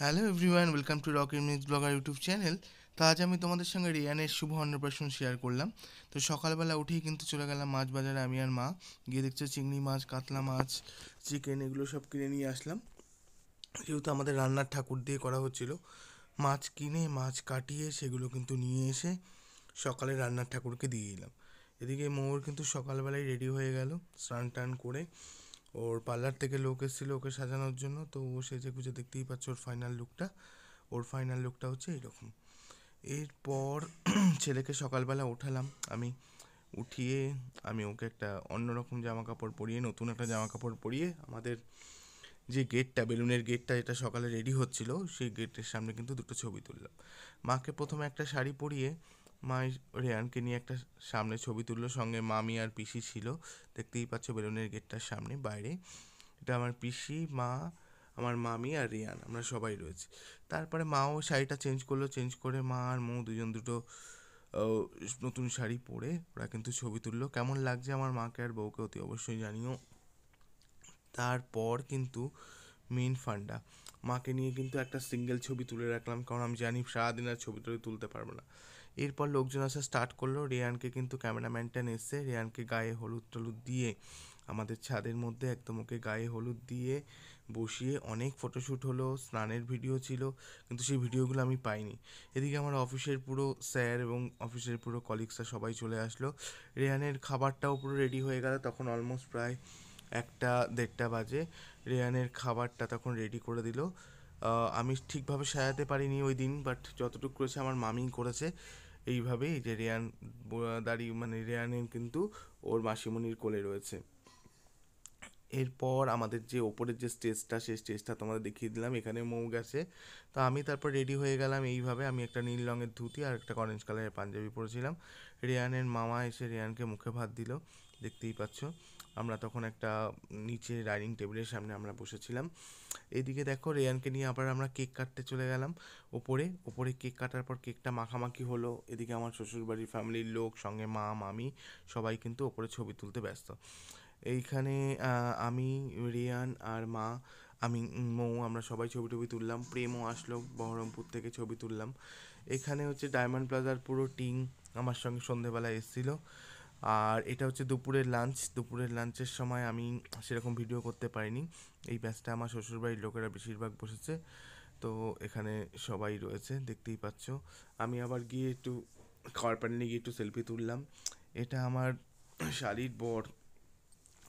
Hello everyone, welcome to rock image blogger YouTube channel. তো আজ আমি তোমাদের সঙ্গে রিয়ানের শুভ অন্নপ্রাশন শেয়ার করলাম। তো সকালবেলা উঠেই কিন্তু চলে গেলাম মাছ বাজারে, আমি আর মা। গিয়ে দেখছো চিংড়ি মাছ, কাতলা মাছ, চিকেন এগুলো সব কিনে নিয়ে আসলাম। যেহেতু আমাদের রান্নার ঠাকুর দিয়ে করা হচ্ছিল, মাছ কিনে মাছ কাটিয়ে সেগুলো কিন্তু নিয়ে এসে সকালে রান্নার ঠাকুরকে দিয়ে দিলাম। এদিকে মৌর কিন্তু সকালবেলায় রেডি হয়ে গেল স্নান টান করে। ওর পার্লার থেকে লোক এসেছিলো ওকে সাজানোর জন্য, তো ও সেজে গুজে দেখতেই পাচ্ছ ওর ফাইনাল লুকটা হচ্ছে এইরকম। এরপর ছেলেকে সকালবেলা উঠালাম আমি, উঠিয়ে আমি ওকে একটা অন্যরকম জামা কাপড় পরিয়ে, নতুন একটা জামা কাপড় পরিয়ে, আমাদের যে গেটটা, বেলুনের গেটটা যেটা সকালে রেডি হচ্ছিল, সেই গেটের সামনে কিন্তু দুটো ছবি তুললাম। মাকে প্রথমে একটা শাড়ি পরিয়ে মা রেয়ানকে নিয়ে একটা সামনে ছবি তুললো, সঙ্গে মামি আর পিসি ছিল। দেখতেই পাচ্ছ বেলুনের গেটটার সামনে বাইরে, এটা আমার পিসি, মা, আমার মামি আর রিয়ান, আমরা সবাই রয়েছে। তারপরে মাও শাড়িটা চেঞ্জ করলো, চেঞ্জ করে মা আর মৌ দুজন দুটো নতুন শাড়ি পরে ওরা কিন্তু ছবি তুললো। কেমন লাগছে আমার মাকে আর বউকে অতি অবশ্যই জানিও। তারপর কিন্তু মেন ফান্ডা, মাকে নিয়ে কিন্তু একটা সিঙ্গেল ছবি তুলে রাখলাম, কারণ আমি জানি সারাদিন আর ছবি টবি তুলতে পারবো না। এরপর লোকজন আসা স্টার্ট করলো। রেয়ানকে কিন্তু ক্যামেরাম্যানটা এসে রেয়ানকে গায়ে হলুদ টলুদ দিয়ে আমাদের ছাদের মধ্যে একদম ওকে গায়ে হলুদ দিয়ে বসিয়ে অনেক ফটোশ্যুট হলো, স্নানের ভিডিও ছিল, কিন্তু সেই ভিডিওগুলো আমি পাইনি। এদিকে আমার অফিসের পুরো স্যার এবং অফিসের পুরো কলিগসরা সবাই চলে আসলো। রেয়ানের খাবারটাও পুরো রেডি হয়ে গেল, তখন অলমোস্ট প্রায় 1-1:30 বাজে। রেয়ানের খাবারটা তখন রেডি করে দিল। আমি ঠিকভাবে সাজাতে পারিনি ওই দিন, বাট যতটুকু করেছে আমার মামি করেছে। এইভাবেই যে রেয়ান দাঁড়িয়ে, মানে রেয়ানের কিন্তু ওর মাসিমণির কোলে রয়েছে। এরপর আমাদের যে ওপরের যে স্টেজটা, সেই স্টেজটা তোমাদের দেখিয়ে দিলাম, এখানে মৌ গেছে। তো আমি তারপর রেডি হয়ে গেলাম এইভাবে। আমি একটা নীল রঙের ধুতি আর একটা অরেঞ্জ কালারের পাঞ্জাবি পরেছিলাম। রেয়ানের মামা এসে রেয়ানকে মুখে ভাত দিল, দেখতেই পাচ্ছ। আমরা তখন একটা নিচে ডাইনিং টেবিলের সামনে আমরা বসেছিলাম। এইদিকে দেখো রেয়ানকে নিয়ে আবার আমরা কেক কাটতে চলে গেলাম ওপরে কেক কাটার পর কেকটা মাখামাখি হলো। এদিকে আমার শ্বশুরবাড়ির ফ্যামিলির লোক, সঙ্গে মা, মামি সবাই কিন্তু ওপরে ছবি তুলতে ব্যস্ত। এইখানে আমি, রিয়ান আর মা, আমি, মৌ, আমরা সবাই ছবি টবি তুললাম। প্রেমও আসলো বহরমপুর থেকে, ছবি তুললাম। এখানে হচ্ছে ডায়মন্ড প্লাজার পুরো টিম আমার সঙ্গে সন্ধেবেলা এসেছিলো। আর এটা হচ্ছে দুপুরের লাঞ্চের সময় আমি সেরকম ভিডিও করতে পারিনি। এই ব্যাচটা আমার শ্বশুরবাড়ির লোকেরা বেশিরভাগ বসেছে, তো এখানে সবাই রয়েছে দেখতেই পাচ্ছ। আমি আবার গিয়ে একটু খাওয়ার প্যান্ডেলে গিয়ে একটু সেলফি তুললাম। এটা আমার শালির বর,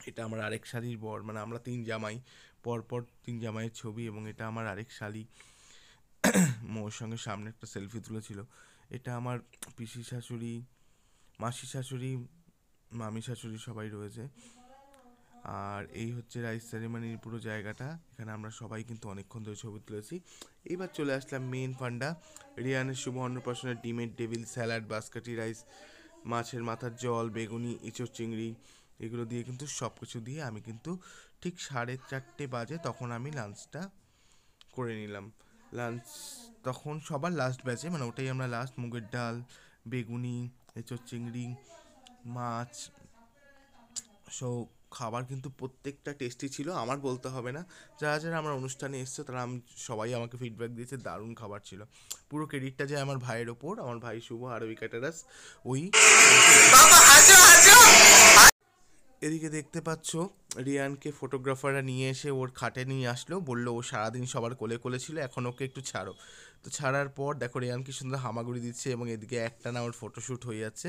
এটা আমার আরেক শালির বর, মানে আমরা 3 জামাই, পরপর 3 জামাইয়ের ছবি। এবং এটা আমার আরেক শালি, মোর সঙ্গে সামনে একটা সেলফি তুলেছিল। এটা আমার পিসি শাশুড়ি, মাসি শাশুড়ি, মামি শাশুড়ি সবাই রয়েছে। আর এই হচ্ছে রাইস সেরেমনির পুরো জায়গাটা, এখানে আমরা সবাই কিন্তু অনেকক্ষণ ধরে ছবি তুলেছি। এইবার চলে আসলাম মেন ফান্ডা, রিয়ানের শুভ অন্নপ্রাশনের ডিমের টেবিল, স্যালাড, বাস্কেটি রাইস, মাছের মাথার জল, বেগুনি, ইঁচড় চিংড়ি, এগুলো দিয়ে কিন্তু সব কিছু দিয়ে আমি কিন্তু ঠিক 4:30 বাজে তখন আমি লাঞ্চটা করে নিলাম। লাঞ্চ তখন সবার লাস্ট ব্যাচে, মানে ওটাই আমরা লাস্ট। মুগের ডাল, বেগুনি, এঁচড় চিংড়ি, মাছ, সো খাবার কিন্তু প্রত্যেকটা টেস্টি ছিল, আমার বলতে হবে না। যারা যারা আমার অনুষ্ঠানে এসছে তারা সবাই আমাকে ফিডব্যাক দিয়েছে দারুণ খাবার ছিল। পুরো ক্রেডিটটা যায় আমার ভাইয়ের ওপর, আমার ভাই শুভ আরবি ক্যাটারাস। ওই এদিকে দেখতে পাচ্ছ রিয়ানকে ফটোগ্রাফাররা নিয়ে এসে ওর খাটে নিয়ে আসলো, বললো ও সারাদিন সবার কোলে কোলে ছিল, এখন ওকে একটু ছাড়ো। তো ছাড়ার পর দেখো রিয়ান কি সুন্দর হামাগুড়ি দিচ্ছে, এবং এদিকে একটানা ওর ফটোশ্যুট হয়ে যাচ্ছে।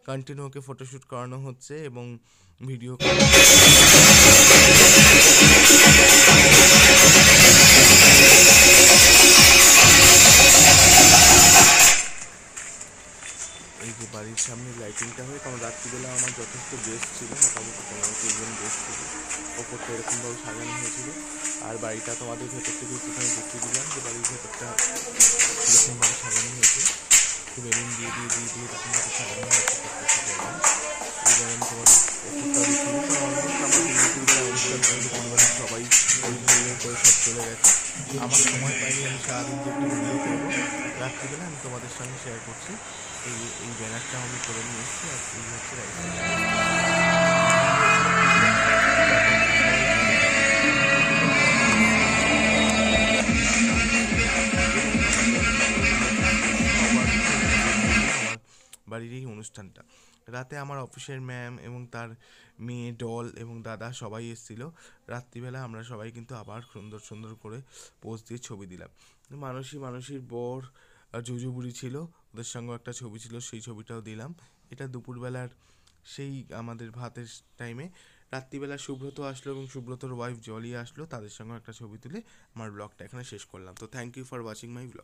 কন্টিনিউ ওকে ফটোশ্যুট করানো হচ্ছে এবং ভিডিও। এই যে বাড়ির সামনে লাইটিংটা হয়, কারণ রাত্রিবেলা আমার যথেষ্ট গেস্ট ছিল, মোটামুটি 15-20 জন গেস্ট ছিল। ওপরটা এরকমভাবে সাজানো হয়েছিল। আর বাড়িটা তোমাদের ভেতর থেকে একটুখানি দেখিয়ে দিলাম যে বাড়ির ভেতরটা এরকমভাবে সাজানো হয়েছে, বেলুন দিয়ে এরকমভাবে সাজানো হয়েছে প্রত্যেকটা জায়গায়। এবার আমি তোমাদের ওপরটা দেখিয়ে, পরিবারের সবাই ওই করে সব চলে গেছে। আমার সময় পাইনি, আমি সারাদিন যে একটু ভিডিও করবো, রাত্রিবেলা আমি তোমাদের সঙ্গে শেয়ার করছি। এই ব্যানারটা আমি করে নিয়ে এসেছি। আর এই হচ্ছে রাইস। অনুষ্ঠানটা। রাতে আমার অফিসের ম্যাম এবং তার মেয়ে ডল এবং দাদা সবাই এসেছিলো। রাত্রিবেলা আমরা সবাই কিন্তু আবার সুন্দর সুন্দর করে পোজ দিয়ে ছবি দিলাম। মানসীর বর জুজু বুড়ি ছিল, ওদের সঙ্গেও একটা ছবি ছিল, সেই ছবিটাও দিলাম। এটা দুপুরবেলার সেই আমাদের ভাতের টাইমে। রাত্রিবেলা সুব্রত আসলো এবং সুব্রতর ওয়াইফ জলি আসলো, তাদের সঙ্গে একটা ছবি তুলে আমার ব্লগটা এখানে শেষ করলাম। তো thank you for watching my blog.